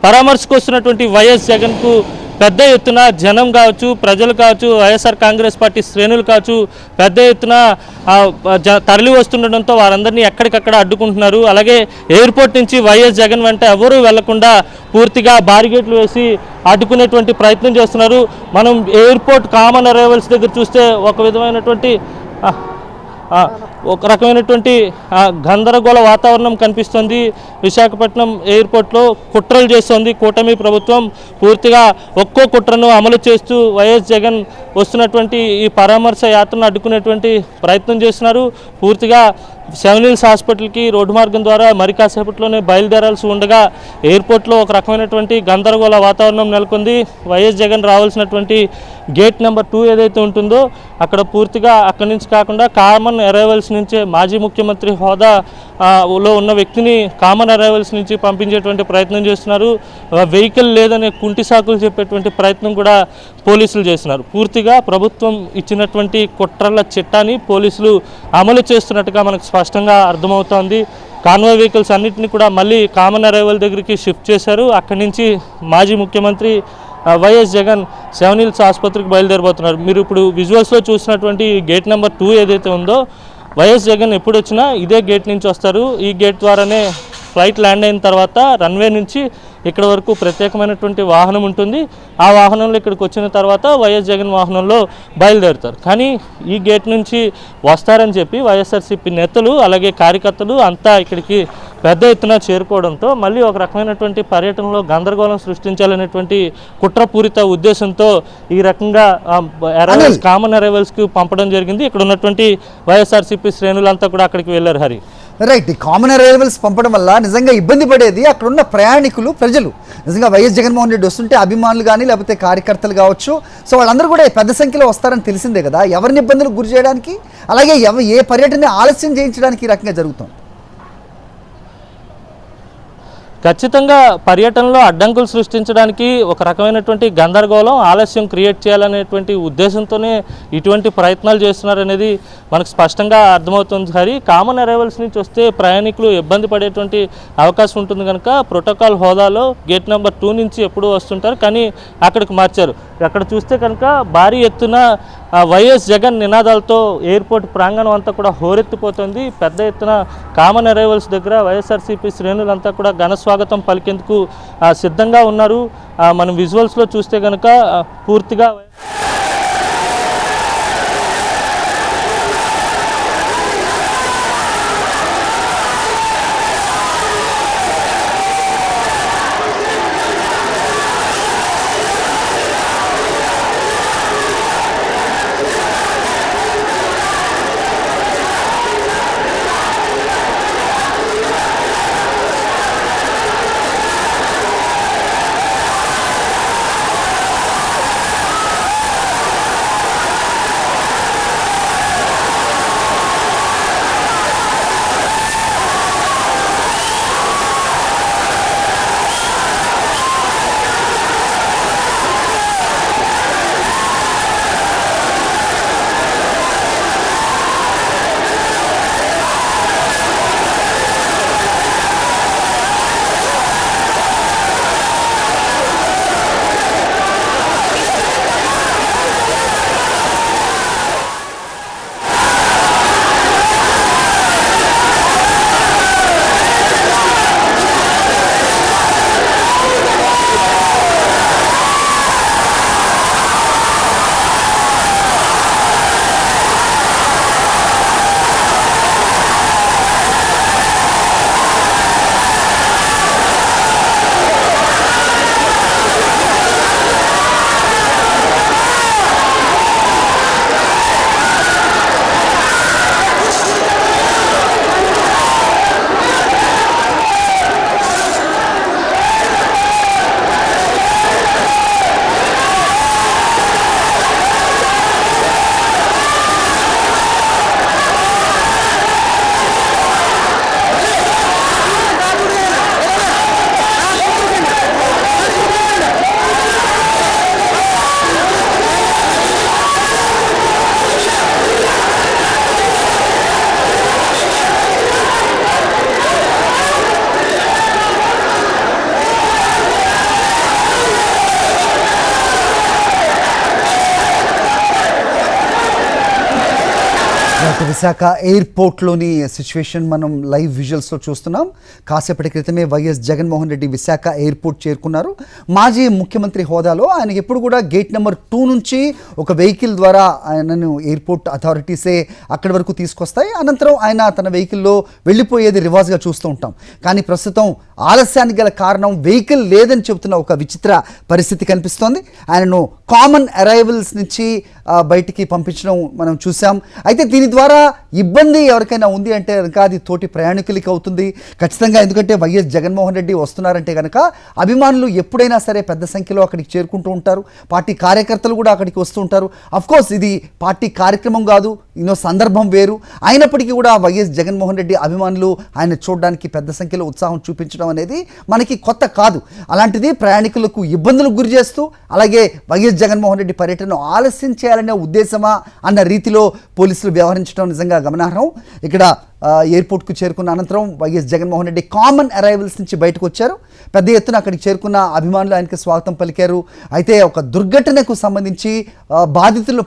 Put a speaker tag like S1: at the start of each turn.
S1: పరామర్శకు వస్తున్నటువంటి వైఎస్ జగన్కు పెద్ద ఎత్తున జనం కావచ్చు, ప్రజలు కావచ్చు, వైఎస్ఆర్ కాంగ్రెస్ పార్టీ శ్రేణులు కావచ్చు పెద్ద ఎత్తున తరలి వస్తుండడంతో వారందరినీ ఎక్కడికక్కడ అడ్డుకుంటున్నారు. అలాగే ఎయిర్పోర్ట్ నుంచి వైఎస్ జగన్ వెంట ఎవరూ వెళ్లకుండా పూర్తిగా బారిగేట్లు వేసి అడ్డుకునేటువంటి ప్రయత్నం చేస్తున్నారు. మనం ఎయిర్పోర్ట్ కామన్ అరైవల్స్ దగ్గర చూస్తే ఒక విధమైనటువంటి ఒక రకమైనటువంటి గందరగోళ వాతావరణం కనిపిస్తుంది. విశాఖపట్నం ఎయిర్పోర్ట్లో కుట్రలు చేస్తోంది కూటమి ప్రభుత్వం. పూర్తిగా ఒక్కో కుట్రను అమలు చేస్తూ వైఎస్ జగన్ వస్తున్నటువంటి ఈ పరామర్శ యాత్రను అడ్డుకునేటువంటి ప్రయత్నం చేస్తున్నారు. పూర్తిగా సెవెన్ హిల్స్ హాస్పిటల్కి రోడ్డు మార్గం ద్వారా మరి కాసేపట్లోనే బయలుదేరాల్సి ఉండగా ఎయిర్పోర్ట్లో ఒక రకమైనటువంటి గందరగోళ వాతావరణం నెలకొంది. వైఎస్ జగన్ రావాల్సినటువంటి గేట్ నెంబర్ 2 ఏదైతే ఉంటుందో అక్కడ పూర్తిగా అక్కడి నుంచి కాకుండా కామన్ అరైవల్స్ నుంచే మాజీ ముఖ్యమంత్రి హోదాలో ఉన్న వ్యక్తిని కామన్ అరైవల్స్ నుంచి పంపించేటువంటి ప్రయత్నం చేస్తున్నారు. వెహికల్ లేదనే కుంటి సాకులు చెప్పేటువంటి ప్రయత్నం కూడా పోలీసులు చేస్తున్నారు. పూర్తిగా ప్రభుత్వం ఇచ్చినటువంటి కుట్రల చిట్టాని పోలీసులు అమలు చేస్తున్నట్టుగా మనకు స్పష్టంగా అర్థమవుతోంది. కాన్వాయ్ వెహికల్స్ అన్నింటినీ కూడా మళ్ళీ కామన్ అరైవల్ దగ్గరికి షిఫ్ట్ చేశారు. అక్కడి నుంచి మాజీ ముఖ్యమంత్రి వైఎస్ జగన్ సెవెన్ హిల్స్ ఆసుపత్రికి బయలుదేరబోతున్నారు. మీరు ఇప్పుడు విజువల్స్లో చూసినటువంటి గేట్ నెంబర్ 2 ఏదైతే ఉందో వైఎస్ జగన్ ఎప్పుడు వచ్చినా ఇదే గేట్ నుంచి వస్తారు. ఈ గేట్ ద్వారానే ఫ్లైట్ ల్యాండ్ అయిన తర్వాత రన్వే నుంచి ఇక్కడ వరకు ప్రత్యేకమైనటువంటి వాహనం ఉంటుంది. ఆ వాహనంలో ఇక్కడికి వచ్చిన తర్వాత వైఎస్ జగన్ వాహనంలో బయలుదేరుతారు. కానీ ఈ గేట్ నుంచి వస్తారని చెప్పి వైఎస్ఆర్సీపీ నేతలు అలాగే కార్యకర్తలు అంతా ఇక్కడికి పెద్ద ఎత్తున చేరుకోవడంతో మళ్ళీ ఒక రకమైనటువంటి పర్యటనలో గందరగోళం సృష్టించాలనేటువంటి కుట్రపూరిత ఉద్దేశంతో ఈ రకంగా అరైవల్స్ కామన్ అరైవల్స్కి పంపడం జరిగింది. ఇక్కడ ఉన్నటువంటి వైఎస్ఆర్సీపీ శ్రేణులంతా కూడా అక్కడికి వెళ్ళారు. హరి
S2: రైట్, కామన్ అరైవల్స్ పంపడం వల్ల నిజంగా ఇబ్బంది పడేది అక్కడున్న ప్రయాణికులు, ప్రజలు. నిజంగా వైఎస్ జగన్మోహన్ రెడ్డి వస్తుంటే అభిమానులు కానీ లేకపోతే కార్యకర్తలు కావచ్చు, సో వాళ్ళందరూ కూడా పెద్ద సంఖ్యలో వస్తారని తెలిసిందే కదా. ఎవరిని ఇబ్బందులకు గురి చేయడానికి అలాగే ఏ పర్యటన ఆలస్యం చేయించడానికి ఈ రకంగా జరుగుతుంది?
S1: ఖచ్చితంగా పర్యటనలో అడ్డంకులు సృష్టించడానికి ఒక రకమైనటువంటి గందరగోళం ఆలస్యం క్రియేట్ చేయాలనేటువంటి ఉద్దేశంతోనే ఇటువంటి ప్రయత్నాలు చేస్తున్నారనేది మనకు స్పష్టంగా అర్థమవుతుంది. హరి, కామన్ అరైవల్స్ నుంచి వస్తే ప్రయాణికులు ఇబ్బంది పడేటువంటి అవకాశం ఉంటుంది కనుక ప్రోటోకాల్ హోదాలో గేట్ నెంబర్ 2 నుంచి ఎప్పుడూ వస్తుంటారు, కానీ అక్కడికి మార్చారు. అక్కడ చూస్తే కనుక భారీ ఎత్తున వైఎస్ జగన్ నినాదాలతో ఎయిర్పోర్ట్ ప్రాంగణం అంతా కూడా హోరెత్తిపోతుంది. పెద్ద ఎత్తున కామన్ అరైవల్స్ దగ్గర వైఎస్ఆర్సీపీ శ్రేణులంతా కూడా ఘన స్వాగతం పలికేందుకు సిద్ధంగా ఉన్నారు. మనం విజువల్స్లో చూస్తే కనుక పూర్తిగా
S2: విశాఖ ఎయిర్పోర్ట్లోని సిచ్యువేషన్ మనం లైవ్ విజువల్స్లో చూస్తున్నాం. కాసేపటి క్రితమే వైఎస్ జగన్మోహన్ రెడ్డి విశాఖ ఎయిర్పోర్ట్ చేరుకున్నారు. మాజీ ముఖ్యమంత్రి హోదాలో ఆయన ఎప్పుడు కూడా గేట్ నెంబర్ 2 నుంచి ఒక వెహికల్ ద్వారా ఆయనను ఎయిర్పోర్ట్ అథారిటీసే అక్కడి వరకు తీసుకొస్తాయి. అనంతరం ఆయన తన వెహికల్లో వెళ్ళిపోయేది రివాజ్గా చూస్తూ ఉంటాం. కానీ ప్రస్తుతం ఆలస్యానికి గల కారణం వెహికల్ లేదని చెబుతున్న ఒక విచిత్ర పరిస్థితి కనిపిస్తోంది. ఆయనను కామన్ అరైవల్స్ నుంచి బయటికి పంపించడం మనం చూసాం. అయితే దీని ద్వారా ఇబ్బంది ఎవరికైనా ఉంది అంటే కనుక అది తోటి ప్రయాణికులకి అవుతుంది ఖచ్చితంగా. ఎందుకంటే వైఎస్ జగన్మోహన్ రెడ్డి వస్తున్నారంటే కనుక అభిమానులు ఎప్పుడైనా సరే పెద్ద సంఖ్యలో అక్కడికి చేరుకుంటూ ఉంటారు. పార్టీ కార్యకర్తలు కూడా అక్కడికి వస్తూ ఉంటారు. అఫ్కోర్స్ ఇది పార్టీ కార్యక్రమం కాదు, సందర్భం వేరు. అయినప్పటికీ కూడా వైఎస్ జగన్మోహన్ రెడ్డి అభిమానులు ఆయన చూడడానికి పెద్ద సంఖ్యలో ఉత్సాహం చూపించడం అనేది మనకి కొత్త కాదు. అలాంటిది ప్రయాణికులకు ఇబ్బందులకు గురి చేస్తూ అలాగే వైఎస్ జగన్మోహన్ రెడ్డి పర్యటనను ఆలస్యం చేయాలనే ఉద్దేశమా అన్న రీతిలో పోలీసులు వ్యవహరించడం నిజంగా గమనార్హం. ఇక్కడ ఎయిర్పోర్ట్కు చేరుకున్న అనంతరం YS Jaganmohan Reddy common arrivals నుంచి బయటకు వచ్చారు. పెద్ద ఎత్తున అక్కడికి చేరుకున్న అభిమానులు ఆయనకి స్వాగతం పలికారు. అయితే ఒక దుర్ఘటనకు సంబంధించి బాధితులను